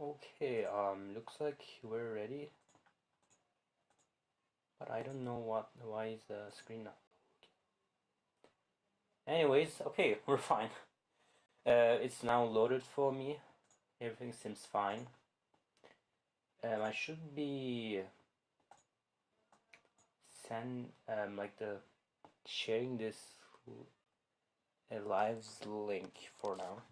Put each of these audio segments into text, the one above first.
Okay, looks like we're ready, but I don't know why is the screen not. Anyways, okay, we're fine. It's now loaded for me. Everything seems fine. I should be like the sharing this a live's link for now.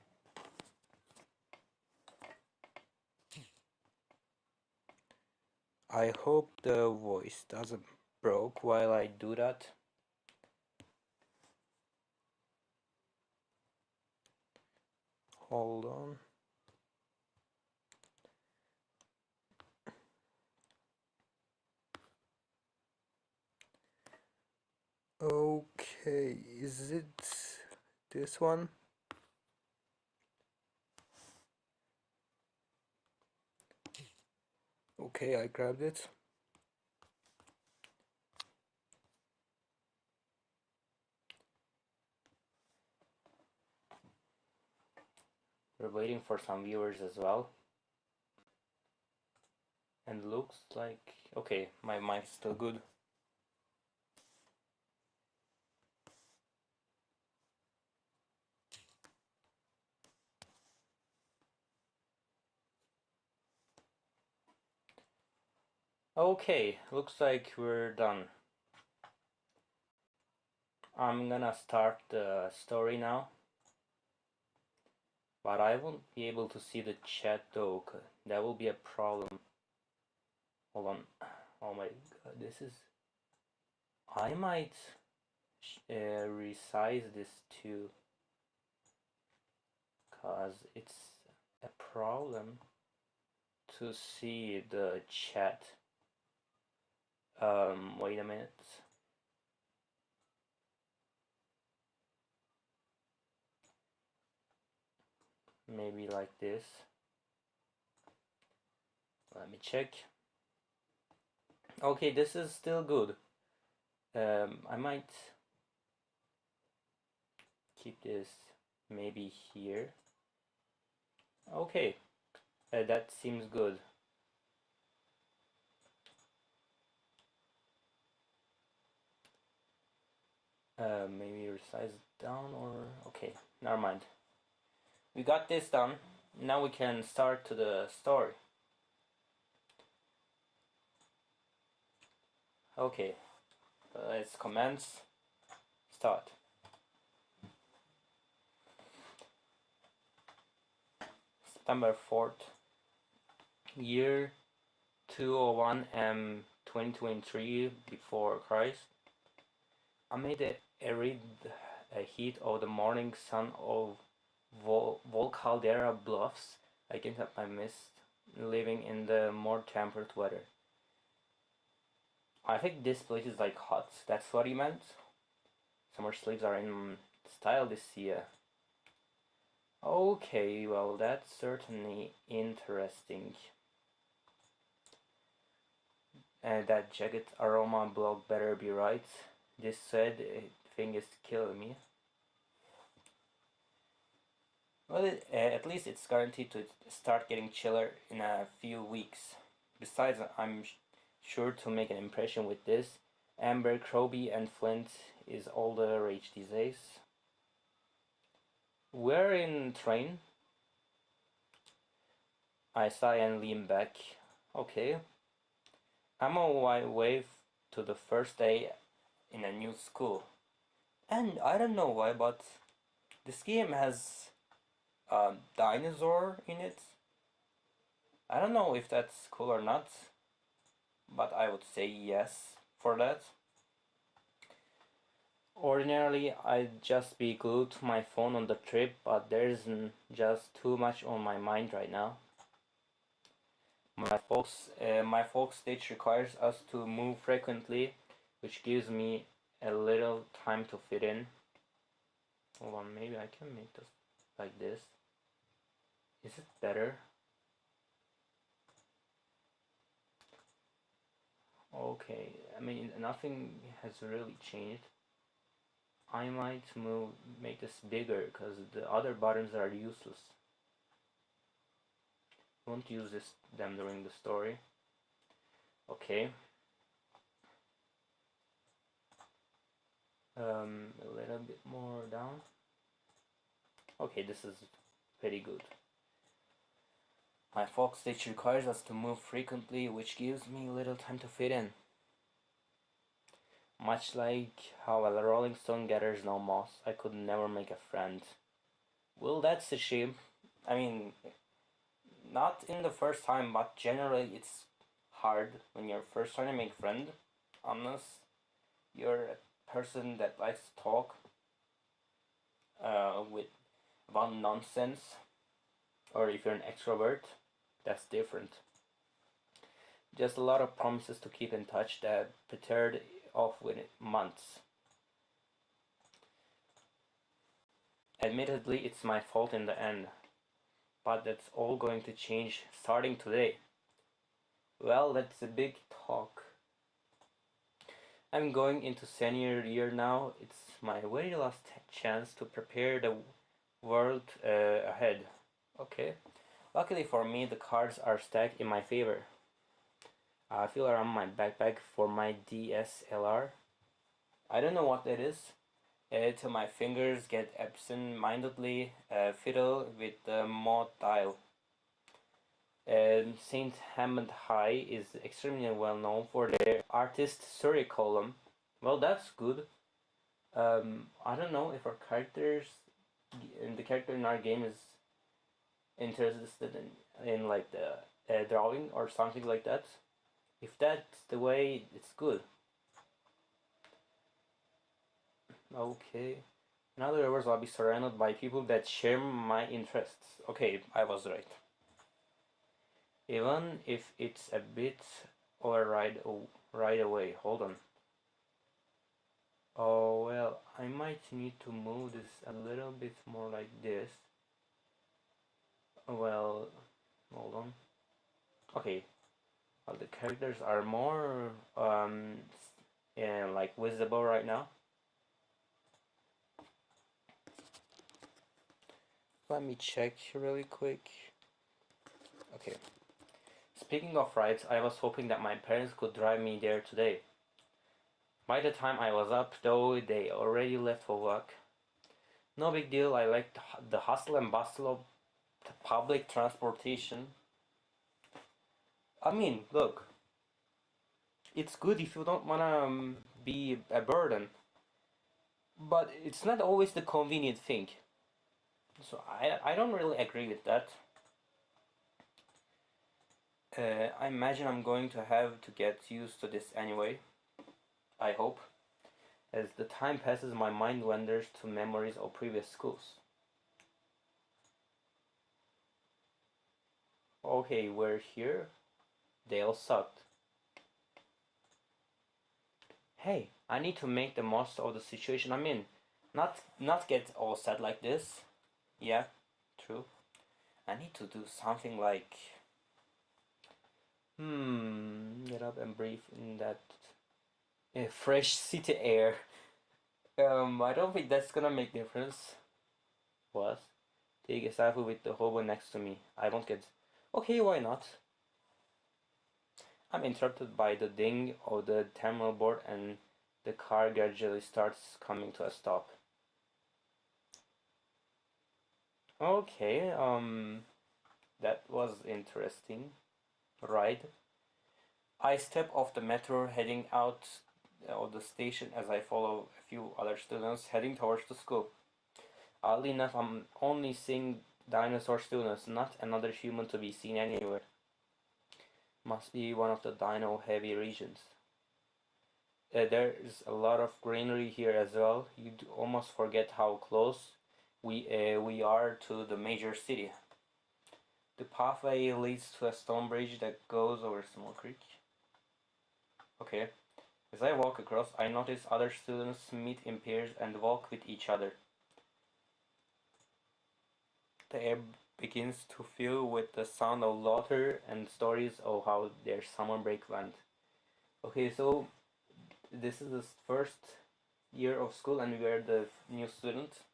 I hope the voice doesn't broke while I do that. Hold on. Okay, is it this one? Okay, I grabbed it. We're waiting for some viewers as well. And looks like... okay, my mic's still good. Okay, looks like we're done. I'm gonna start the story now. But I won't be able to see the chat though. That will be a problem. Hold on. Oh my god, this is... I might resize this too. Cause it's a problem to see the chat. Wait a minute. Maybe like this. Let me check. Okay, this is still good. I might keep this maybe here. Okay, that seems good. Maybe resize it down or... okay, never mind. We got this done. Now we can start to the story. Okay, let's commence. Start. September 4th, year 201 and 2023 before Christ. Amid the arid heat of the morning sun of Volcaldera Bluffs, I can't help my mist living in the more temperate weather. I think this place is like hot, that's what he meant. Summer sleeves are in style this year. Okay, well that's certainly interesting. And that jacket aroma blog better be right. This said thing is killing me. Well, at least it's guaranteed to start getting chiller in a few weeks. Besides, I'm sure to make an impression with this. Amber, Croby and Flint is all the rage these days. We're in train. I sigh and lean back. Okay. I'm on my way to the first day in a new school. And I don't know why, but this game has a dinosaur in it. I don't know if that's cool or not, but I would say yes for that. Ordinarily, I'd just be glued to my phone on the trip, but there's just too much on my mind right now. My folks stage requires us to move frequently, which gives me a little time to fit in. Hold on, maybe I can make this like this. Is it better? Okay, I mean nothing has really changed. I might make this bigger because the other buttons are useless. won't use them during the story. Okay. A little bit more down. Okay, this is pretty good. My folk stage requires us to move frequently, which gives me little time to fit in. Much like how a rolling stone gathers no moss, I could never make a friend. Well, that's a shame. I mean, not in the first time, but generally it's hard when you're first trying to make friend, unless you're a person that likes to talk with about nonsense, or if you're an extrovert, that's different. Just a lot of promises to keep in touch that petered off with months. Admittedly, it's my fault in the end, but that's all going to change starting today. Well, that's a big talk. I'm going into senior year now. It's my very last chance to prepare the world ahead. Okay. Luckily for me, the cards are stacked in my favor. I feel around my backpack for my DSLR. I don't know what that is. Till my fingers get absent-mindedly fiddle with the mod dial. Saint Hammond High is extremely well known for their artist story column. Well, that's good. I don't know if our characters, the character in our game is interested in like the drawing or something like that. If that's the way, it's good. Okay. In other words, I'll be surrounded by people that share my interests. Okay, I was right. Even if it's a bit alright right away. Hold on. Oh well, I might need to move this a little bit more like this. Well, hold on. Okay. Well, the characters are more like visible right now. Let me check really quick. Okay. Speaking of rides, I was hoping that my parents could drive me there today. By the time I was up, though, they already left for work. No big deal, I like the hustle and bustle of public transportation. I mean, look, it's good if you don't wanna be a burden, but it's not always the convenient thing. So I don't really agree with that. I imagine I'm going to have to get used to this anyway. I hope. As the time passes, my mind wanders to memories of previous schools. Okay, we're here. They all sucked. Hey, I need to make the most of the situation I'm in. Not get all sad like this. Yeah, true. I need to do something like get up and breathe in that fresh city air. I don't think that's gonna make difference. What? Take a selfie with the hobo next to me. I won't get. Okay, why not? I'm interrupted by the ding of the terminal board and the car gradually starts coming to a stop. Okay, that was interesting. Right. I step off the metro heading out of the station as I follow a few other students heading towards the school. Oddly enough, I'm only seeing dinosaur students, not another human to be seen anywhere. Must be one of the dino heavy regions. There's a lot of greenery here as well. You almost forget how close we are to the major city. The pathway leads to a stone bridge that goes over a small creek. Okay. As I walk across, I notice other students meet in pairs and walk with each other. The air begins to fill with the sound of laughter and stories of how their summer break went. Okay, so this is the first year of school and we are the new students.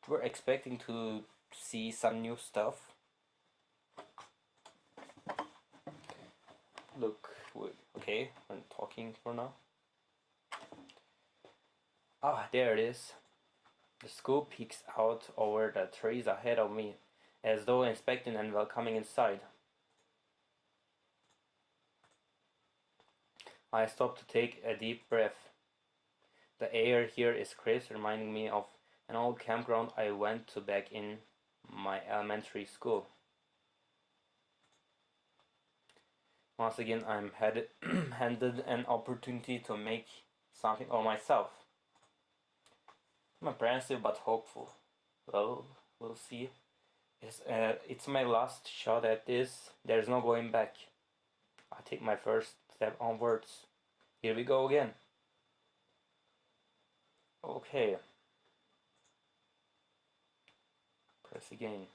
We're expecting to see some new stuff. Look, okay, I'm talking for now. Ah, there it is. The school peeks out over the trees ahead of me, as though inspecting and welcoming inside. I stop to take a deep breath. The air here is crisp, reminding me of an old campground I went to back in my elementary school. Once again, I'm handed an opportunity to make something of myself. I'm apprehensive but hopeful. Well, we'll see. It's my last shot at this. There's no going back. I take my first step onwards. Here we go again. Okay. Press again.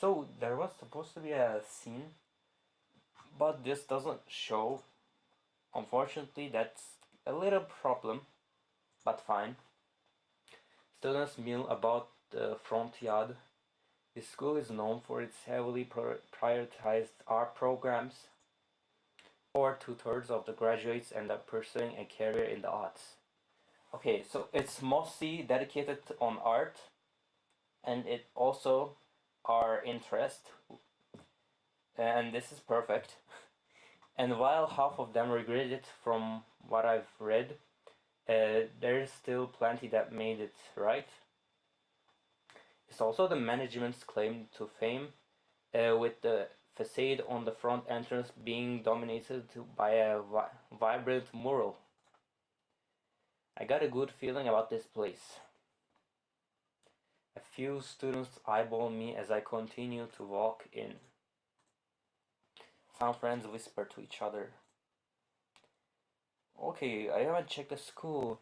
So there was supposed to be a scene, but this doesn't show. Unfortunately, that's a little problem, but fine. Students mill about the front yard. The school is known for its heavily prioritized art programs. Over two-thirds of the graduates end up pursuing a career in the arts. Okay, so it's mostly dedicated on art, and it also our interest, and this is perfect. And while half of them regret it from what I've read, there's still plenty that made it right. It's also the management's claim to fame, with the facade on the front entrance being dominated by a vibrant mural. I got a good feeling about this place. A few students eyeball me as I continue to walk in. Some friends whisper to each other. Okay, I haven't checked the school.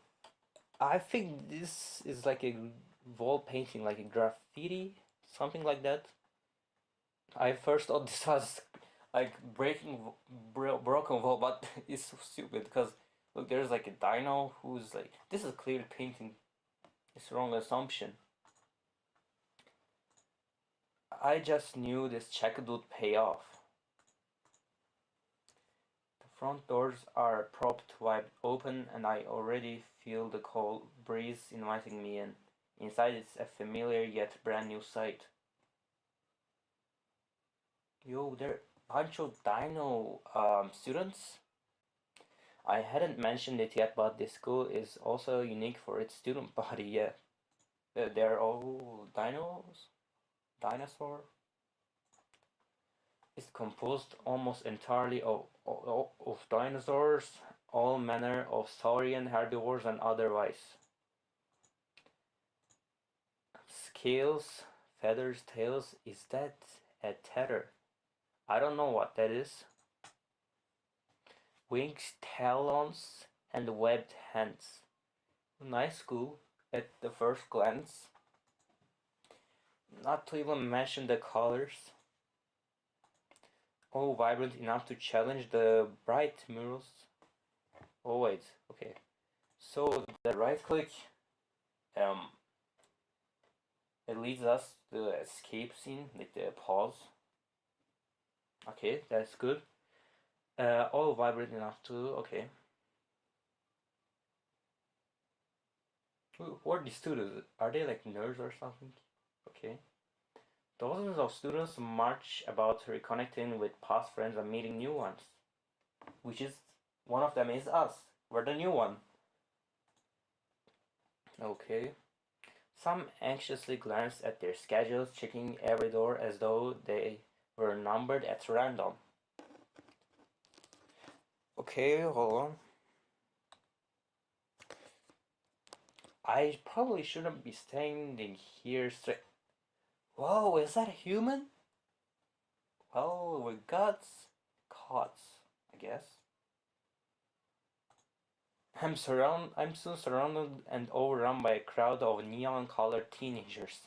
I think this is like a wall painting, like a graffiti, something like that. I first thought this was like broken wall, but it's so stupid because look, there's like a dino who's like, this is clearly painting. It's wrong assumption. I just knew this check would pay off. The front doors are propped wide open, and I already feel the cold breeze inviting me in. Inside, it's a familiar yet brand new sight. Yo, there are a bunch of dino students. I hadn't mentioned it yet, but this school is also unique for its student body. Yeah, they're all dinosaur. It's composed almost entirely of dinosaurs, all manner of saurian herbivores and otherwise. Scales, feathers, tails. Is that a tether? I don't know what that is. Wings, talons, and webbed hands. Nice school at the first glance. Not to even mention the colors. All vibrant enough to challenge the bright murals. Oh wait, okay. So the right click, um, it leads us to the escape scene, like the pause. Okay, that's good. All vibrant enough to, okay. Who are these students? Are they like nerds or something? Okay. Dozens of students march about reconnecting with past friends and meeting new ones. Which is, one of them is us. We're the new one. Okay. Some anxiously glance at their schedules, checking every door as though they were numbered at random. Okay, hold on. I probably shouldn't be standing here straight. Whoa, is that a human? Well, we got caught, I guess. I'm soon surrounded and overrun by a crowd of neon-colored teenagers.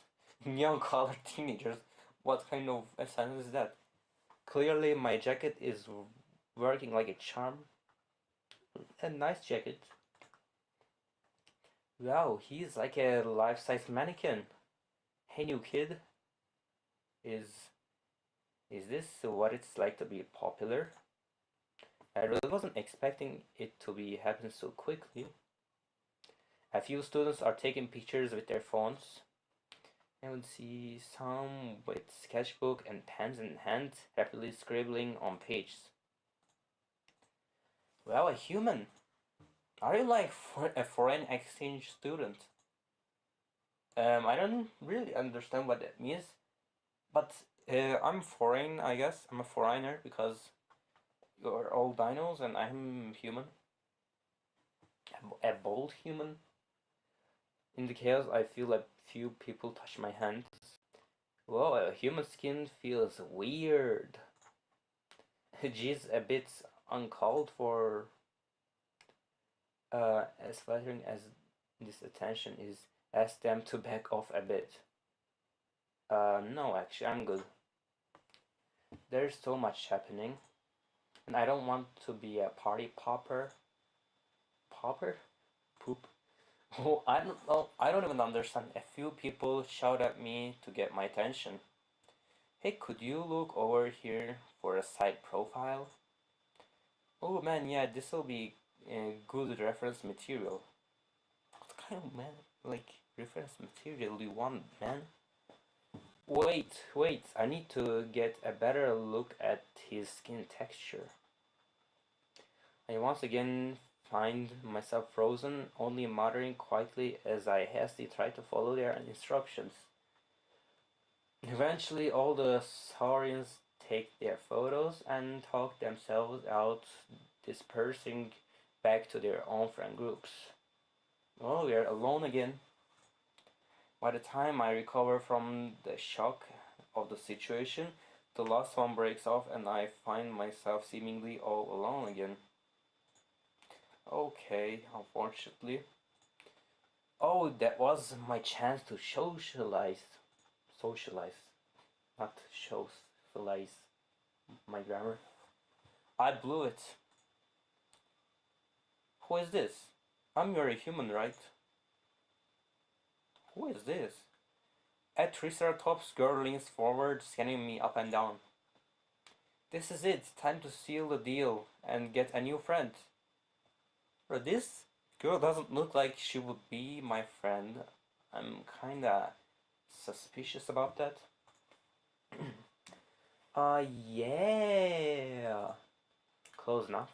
Neon-colored teenagers? What kind of a sentence is that? Clearly, my jacket is working like a charm. A nice jacket. Wow, he's like a life-size mannequin. Hey, new kid. Is Is this what it's like to be popular? I really wasn't expecting it to be happen so quickly. A few students are taking pictures with their phones. I would see some with sketchbook and pens in hand, rapidly scribbling on pages. Well, a human. Are you like a foreign exchange student? I don't really understand what that means, but I'm foreign, I guess. I'm a foreigner because you're all dinos and I'm human. A bold human. In the chaos, I feel a few people touch my hand. Whoa, a human skin feels weird. Geez, a bit uncalled for. As flattering as this attention is, ask them to back off a bit. No, actually, I'm good. There's so much happening, and I don't want to be a party popper. Popper? Poop. Oh, I don't know. I don't even understand. A few people shout at me to get my attention. Hey, could you look over here for a side profile? Oh man, yeah, this'll be good reference material. What kind of man, like, reference material do you want, man? Wait, I need to get a better look at his skin texture. I once again find myself frozen, only muttering quietly as I hastily try to follow their instructions. Eventually, all the saurians take their photos and talk themselves out, dispersing back to their own friend groups. Oh, we are alone again. By the time I recover from the shock of the situation, the last one breaks off and I find myself seemingly all alone again. Okay, unfortunately. Oh, that was my chance to socialize. Socialize, not socialize. My grammar. I blew it. Who is this? I'm your human, right? Who is this? A Triceratops girl leans forward, scanning me up and down. This is it. Time to seal the deal and get a new friend. But this girl doesn't look like she would be my friend. I'm kinda suspicious about that. Yeah. Close enough.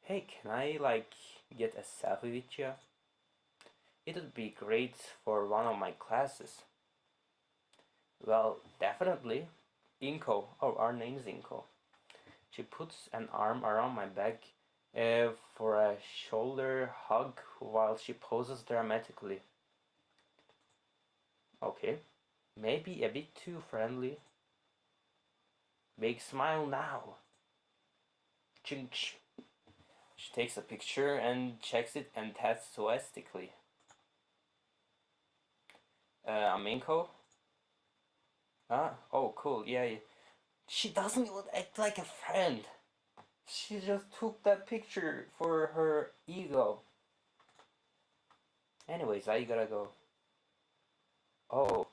Hey, can I, like, get a selfie with you? It would be great for one of my classes. Well, definitely. Inko. Oh, our name's Inko. She puts an arm around my back for a shoulder hug while she poses dramatically. Okay, maybe a bit too friendly. Big smile now. Chink. She takes a picture and checks it enthusiastically. I'm Inko? Huh? Oh, cool. Yeah. She doesn't even act like a friend. She just took that picture for her ego. Anyways, I gotta go. Oh,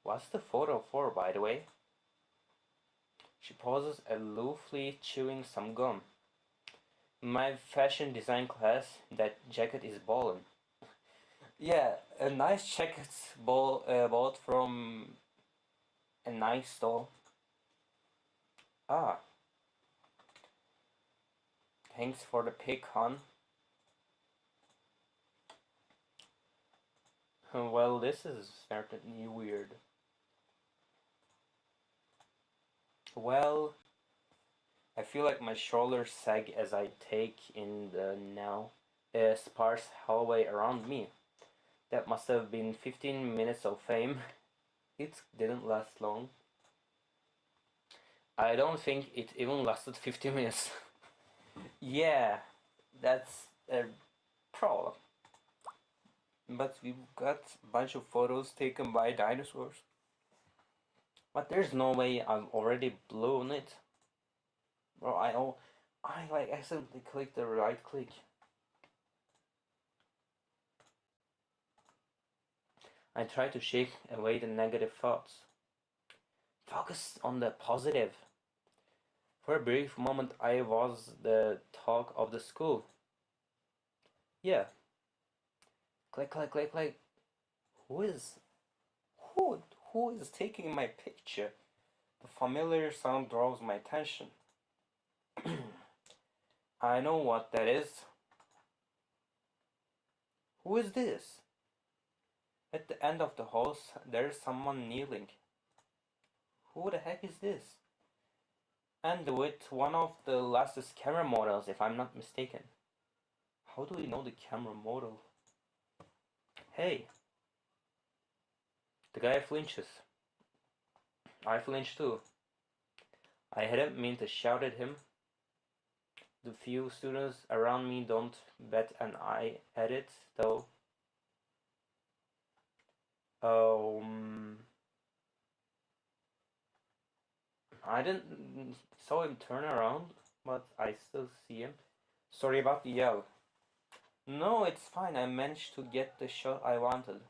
what's the photo for, by the way? She pauses, aloofly chewing some gum. In my fashion design class, that jacket is ballin'. Yeah, a nice jacket bought from a nice store. Ah, thanks for the pic, hon. Well, this is certainly weird. Well, I feel like my shoulders sag as I take in the now sparse hallway around me. That must have been 15 minutes of fame. It didn't last long. I don't think it even lasted 50 minutes. Yeah, that's a problem. But we've got a bunch of photos taken by dinosaurs. But there's no way I've already blown it. Bro, I like accidentally clicked the right click. I try to shake away the negative thoughts. Focus on the positive. For a brief moment, I was the talk of the school. Yeah. Click, click, click, click. Who is who who is taking my picture? The familiar sound draws my attention. I know what that is. Who is this? At the end of the house, there's someone kneeling. Who the heck is this? And with one of the latest camera models, if I'm not mistaken. How do we know the camera model? Hey, the guy flinches. I flinch too. I hadn't meant to shout at him. The few students around me don't bat an eye at it, though. Um, I didn't saw him turn around, but I still see him. Sorry about the yell. No, it's fine. I managed to get the shot I wanted.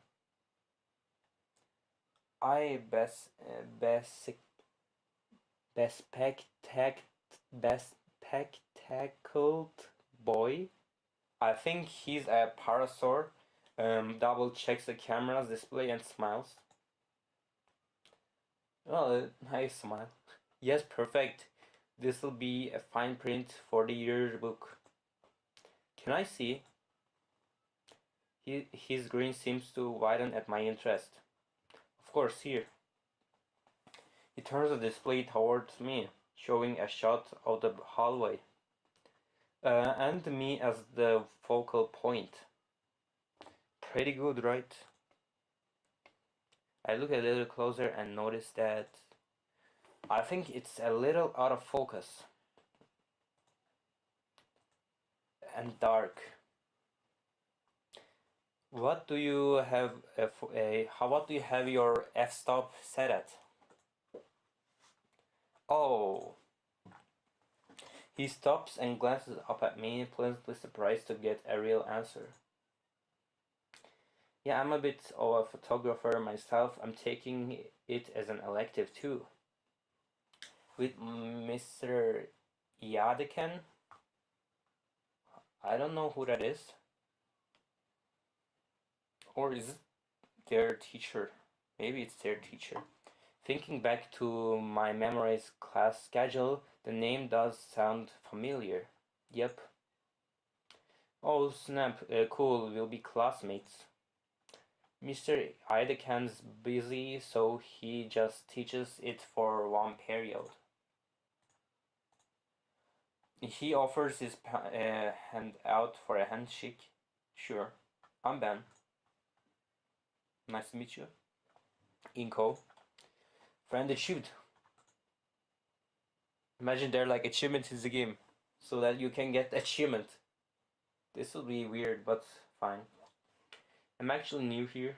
I bespectac bespectacled boy. I think he's a parasaur. Double checks the camera's display and smiles. Oh, I smile. Yes, perfect. This'll be a fine print for the yearbook. Can I see? His grin seems to widen at my interest. Of course, here. He turns the display towards me, showing a shot of the hallway. And me as the focal point. Pretty good, right? I look a little closer and notice that I think it's a little out of focus and dark. What do you have what do you have your f-stop set at? Oh. He stops and glances up at me, pleasantly surprised to get a real answer. Yeah, I'm a bit of a photographer myself. I'm taking it as an elective too. With Mr. Yadekan. I don't know who that is. Or is it their teacher? Maybe it's their teacher. Thinking back to my memorized class schedule, the name does sound familiar. Yep. Oh snap, cool, we'll be classmates. Mr. Idekan's busy, so he just teaches it for one period. He offers his hand out for a handshake. Sure. I'm Ben. Nice to meet you. Inko. Friend achieved. Imagine there are like achievements in the game, so that you can get achievement. This will be weird, but fine. I'm actually new here.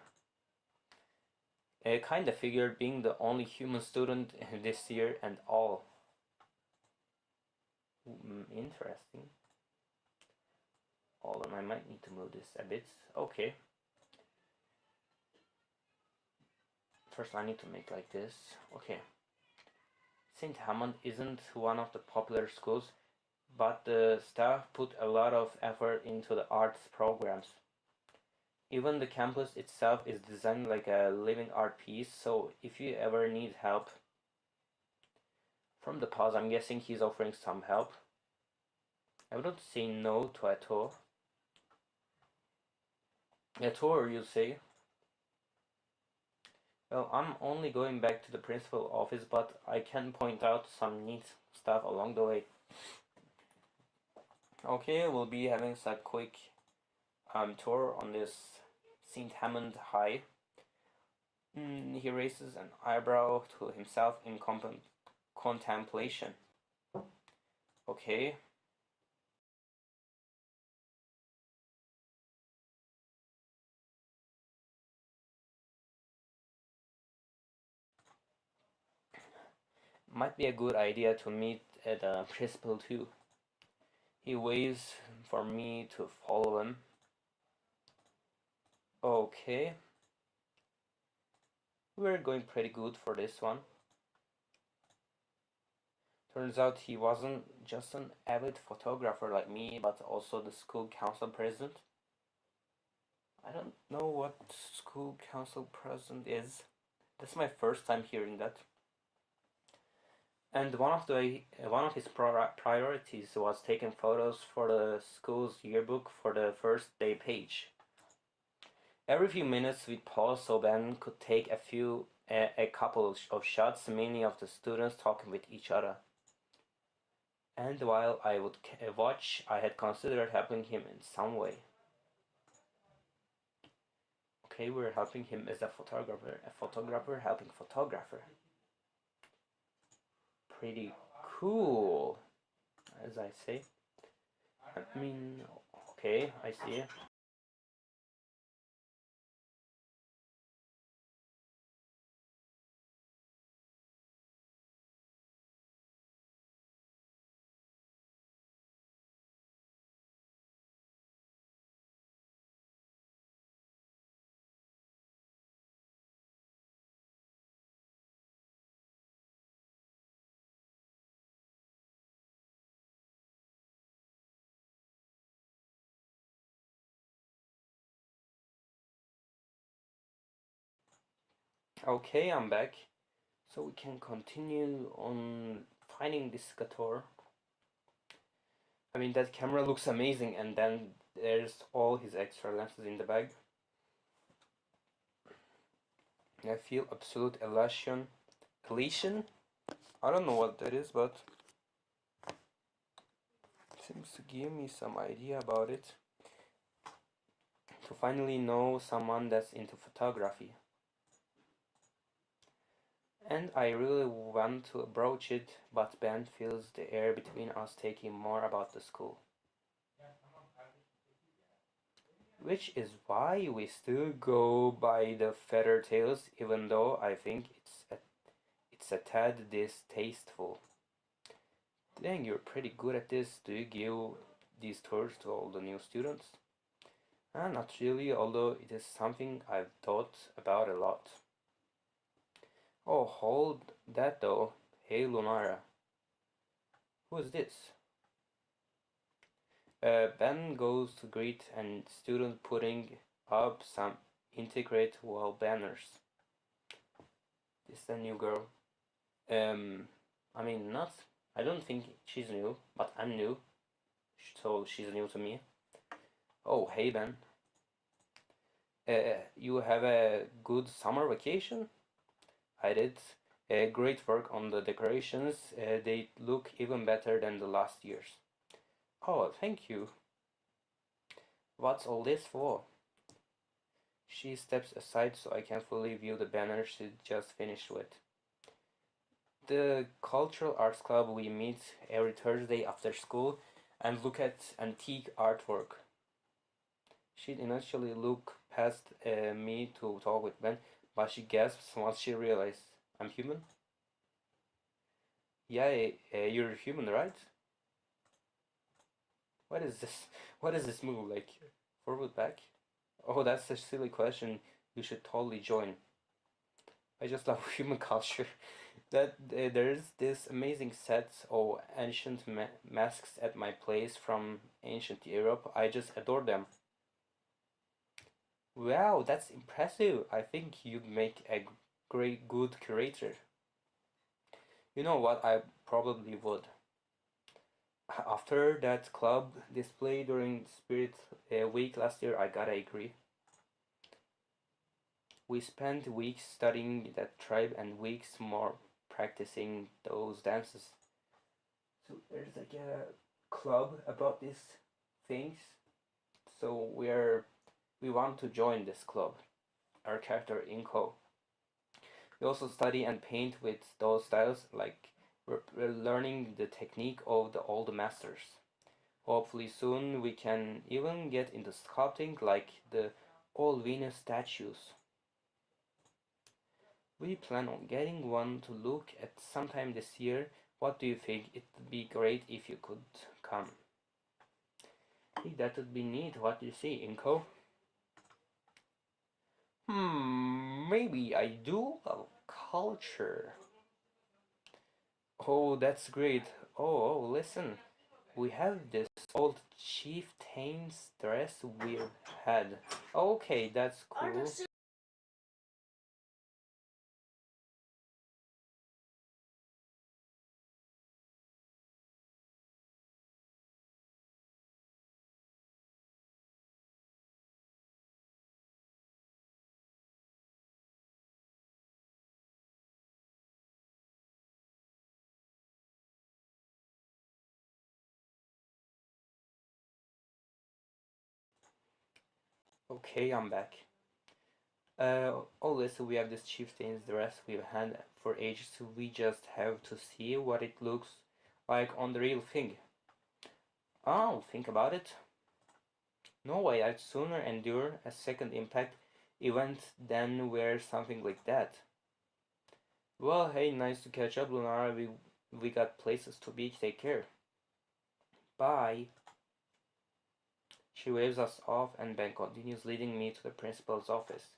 I kinda figured being the only human student this year and all. Interesting. Hold on, I might need to move this a bit. Okay. First I need to make like this. Okay. St. Hammond isn't one of the popular schools, but the staff put a lot of effort into the arts programs. Even the campus itself is designed like a living art piece, so if you ever need help. From the pause, I'm guessing he's offering some help. I wouldn't say no to a tour. A tour, you say? Well, I'm only going back to the principal office, but I can point out some neat stuff along the way. Okay, we'll be having a quick tour on this St. Hammond High. He raises an eyebrow to himself in contemplation. Okay. Might be a good idea to meet the principal too. He waits for me to follow him. Okay. We're going pretty good for this one. Turns out he wasn't just an avid photographer like me, but also the school council president. I don't know what school council president is. That's my first time hearing that. And one of his priorities was taking photos for the school's yearbook for the first day page. Every few minutes we'd pause so Ben could take a couple of shots, many of the students talking with each other. And while I would watch, I had considered helping him in some way. Okay, we're helping him as a photographer helping photographer. Pretty cool, as I say. I mean, okay, I see. Okay, I'm back. So we can continue on finding this Gator. I mean, that camera looks amazing, and then there's all his extra lenses in the bag. I feel absolute elation. Elation? I don't know what that is, but it seems to give me some idea about it. To finally know someone that's into photography. And I really want to broach it, but Ben feels the air between us taking more about the school. Which is why we still go by the feather tails, even though I think it's a tad distasteful. Dang, you're pretty good at this. Do you give these tours to all the new students? Not really, although it is something I've thought about a lot. Oh, hold that though. Hey, Lunara. Who is this? Ben goes to greet a student putting up some integrate wall banners. This is a new girl. I mean, not. I don't think she's new, but I'm new, so she's new to me. Oh, hey Ben. You have a good summer vacation? I did. Great work on the decorations. They look even better than the last year's. Oh, thank you. What's all this for? She steps aside so I can fully view the banner she just finished with. The Cultural Arts Club, we meet every Thursday after school and look at antique artwork. She'd initially look past me to talk with Ben, but she gasps once she realizes I'm human. Yeah, you're human, right? What is this? What is this move like? Forward back? Oh, that's a silly question. You should totally join. I just love human culture. That there's this amazing set of ancient masks at my place from ancient Europe. I just adore them. Wow, that's impressive. I think you'd make a great good curator. You know what? I probably would. After that club display during Spirit Week last year, I gotta agree. We spent weeks studying that tribe and weeks more practicing those dances. So there's like a club about these things. So we want to join this club. Our character Inko. We also study and paint with those styles. Like we're learning the technique of the old masters. Hopefully soon we can even get into sculpting like the old Venus statues. We plan on getting one to look at sometime this year. What do you think? It'd be great if you could come. Hey, that would be neat. What do you see, Inko? Maybe I do love culture. Oh, that's great. Oh, listen. We have this old chieftain's dress we've had. Okay, that's cool. Okay, I'm back. Oh, listen, we have this chieftain's dress we've had for ages, so we just have to see what it looks like on the real thing. Oh, think about it. No way, I'd sooner endure a second impact event than wear something like that. Well, hey, nice to catch up, Lunara. We got places to be. Take care. Bye. She waves us off, and Ben continues leading me to the principal's office.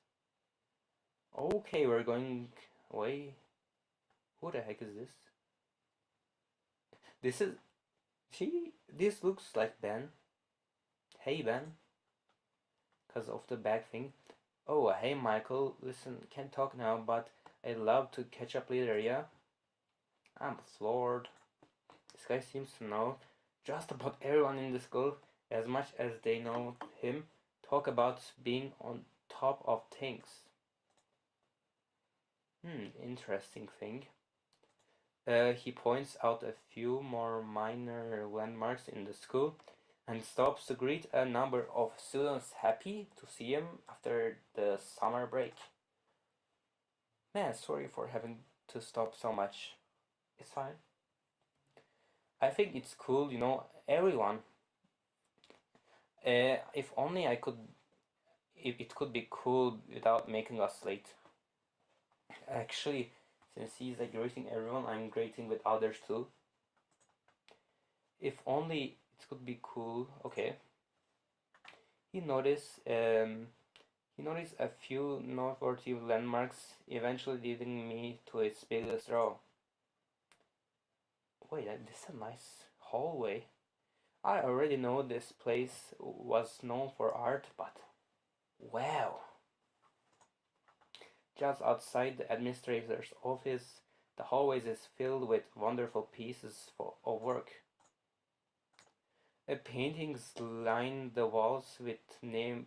Okay, we're going away. Who the heck is this? This is this looks like Ben. Hey Ben, because of the bag thing. Oh, hey Michael. Listen, can't talk now, but I'd love to catch up later. Yeah, I'm floored. This guy seems to know just about everyone in the school as much as they know him. Talk about being on top of things. Interesting thing. He points out a few more minor landmarks in the school and stops to greet a number of students happy to see him after the summer break. Man, sorry for having to stop so much. It's fine. I think it's cool, everyone. If only I could, if it could be cool without making us late. Actually, since he's like greeting everyone, I'm greeting with others too. If only it could be cool. Okay. He noticed um, he noticed a few noteworthy landmarks, eventually leading me to its biggest draw. Wait, this is a nice hallway. I already know this place was known for art, but wow! Just outside the administrator's office, the hallways is filled with wonderful pieces of work. Paintings line the walls with name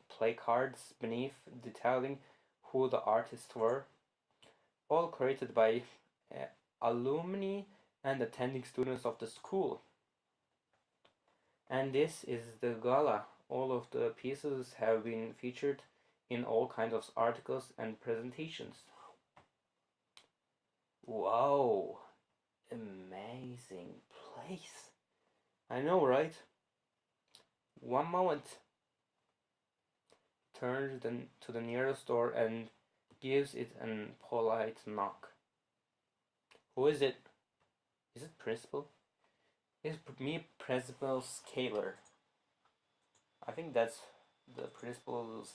placards beneath detailing who the artists were, all created by uh, alumni and attending students of the school. And this is the gala. All of the pieces have been featured in all kinds of articles and presentations. Wow, amazing place. I know, right? One moment, turns to the nearest door and gives it an polite knock. Who is it? Is it Principal? It's me, Principal Scalar. I think that's the principal's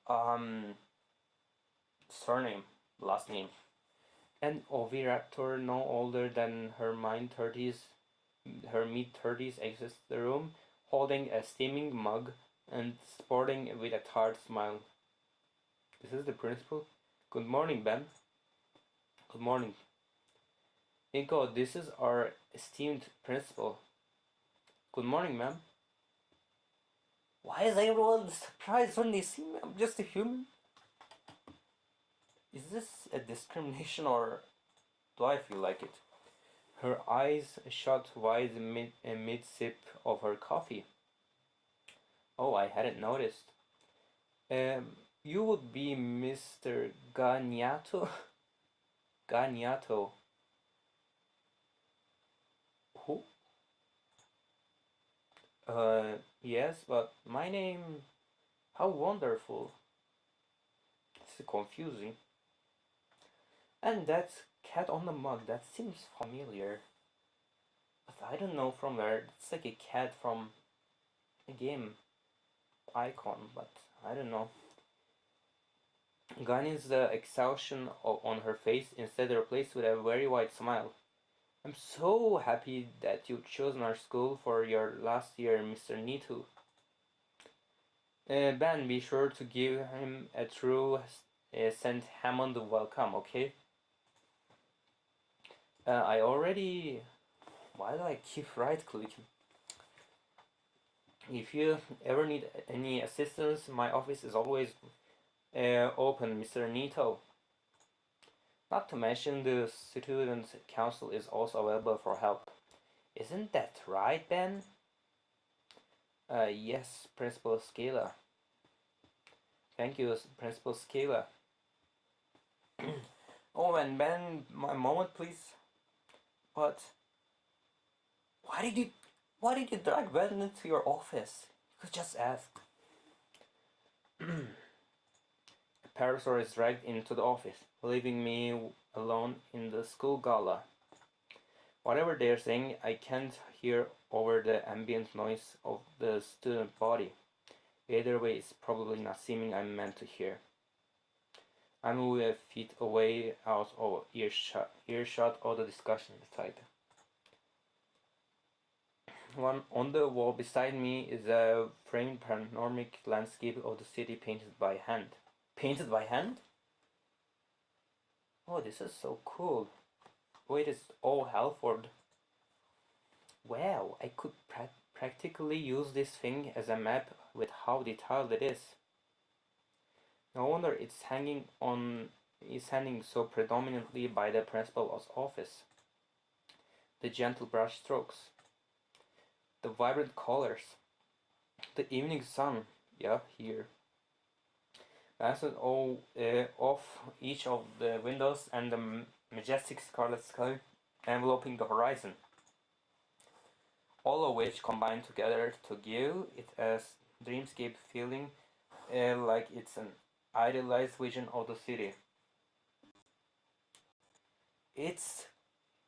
um surname, last name. An oviraptor no older than her mid-30s exits the room, holding a steaming mug and sporting with a tart smile. This is the principal. Good morning, Ben. Good morning. Inko, this is our esteemed principal. Good morning, ma'am. Why is everyone surprised when they see me? I'm just a human. Is this a discrimination or do I feel like it? Her eyes shut wide mid sip of her coffee. Oh, I hadn't noticed. You would be Mr. Ganiato? Ganiato. Who? Yes, but my name. How wonderful. It's confusing. And that cat on the mug, that seems familiar. But I don't know from where. It's like a cat from a game icon, but I don't know. Gani's exhaustion on her face instead replaced with a very wide smile. I'm so happy that you chosen our school for your last year, Mr. Nitu. Ben, be sure to give him a true St. Hammond welcome, okay? I already... Why do I keep right clicking? If you ever need any assistance, my office is always open, Mr. Nito. Not to mention the student council is also available for help. Isn't that right, Ben? Yes, Principal Scala. Thank you, Principal Scala. Oh, and Ben, my moment, please. But why did you why did you drag Ben into your office? You could just ask. Parasaur is dragged into the office, leaving me alone in the school gala. Whatever they're saying, I can't hear over the ambient noise of the student body. Either way, it's probably not seeming I'm meant to hear. I move a feet away out of earshot of the discussion inside. One on the wall beside me is a framed panoramic landscape of the city painted by hand. Painted by hand? Oh, this is so cool. Wait, it's all Halford. Wow, I could practically use this thing as a map with how detailed it is. No wonder it's hanging so predominantly by the principal's office. The gentle brush strokes, the vibrant colors, the evening sun, yeah, here. Bouncing all off each of the windows and the majestic scarlet sky enveloping the horizon. All of which combine together to give it a dreamscape feeling, like it's an idealized vision of the city. It's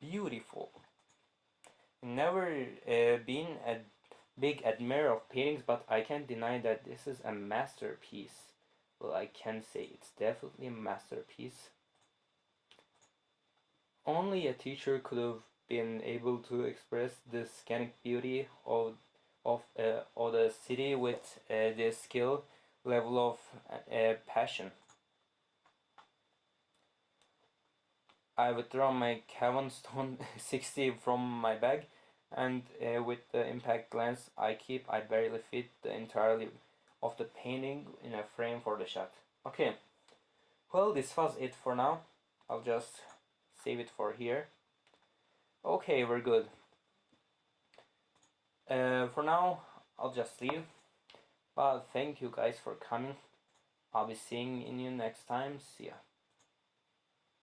beautiful. Never been a big admirer of paintings, but I can't deny that this is a masterpiece. Well, I can say it's definitely a masterpiece. Only a teacher could have been able to express the scenic beauty of the city with this skill level of passion. I withdraw my Cavan Stone 60 from my bag, and with the impact lens I keep, I barely fit the entirety of the painting in a frame for the shot. Okay, well, this was it for now. I'll just save it for here. Okay, we're good. For now, I'll just leave. But thank you guys for coming. I'll be seeing you next time. See ya.